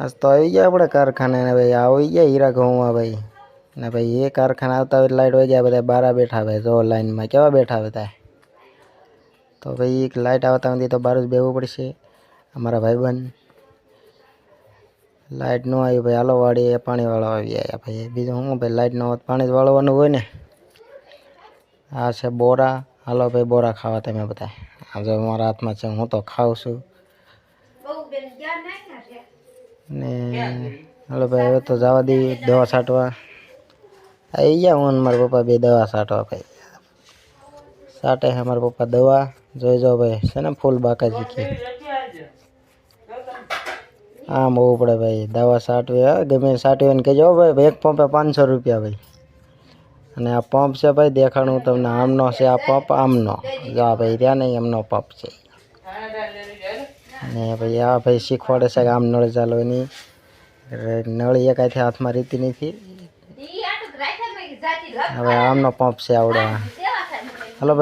आज तो आई गया अपने कारखाने ने भाई आई गया हीरा घऊँ भाई ने भाई ये कारखाना आता है लाइट वही गया बता 12 बैठा है जो लाइन में क्या बैठा बता तो भाई एक लाइट आता होती तो 12 बेवू पड़े अमरा भाई बहन लाइट न आई भाई हालो वाड़ी पानी वाला आ गया भाई बीजू हूँ भाई लाइट न होत पानी वाळवानुं होय ने आ छे बोरा हालो भाई बोरा खावा तमे बताए आज मारा हाथ में छे हूँ तो खाऊं छूं ने हालो भाई हवे तो जावा दी दवा छांटवा आई गया हूँ मारा पप्पा बे दवा छांटवा भाई छाटे है मारा पप्पा दवा जोई जो भाई है ने फूल बाकाजी की आम होवू पड़े भाई दवा छांटवी गमे छांटवी ने कहेजो भाई एक पंपे 500 रुपया भाई अने आ पंप से भाई देखाणुं तमने आमनो छे आ पंप आमनो जो आ भाई रह्या नहीं एमनो पंप छे ने भाई आ भाई शीखवाड़े छे आम नळ चालवानी नळ एक हाथे हाथ में रीती नहीं हवे आमनो पंप छे आवड़ो हालो भाई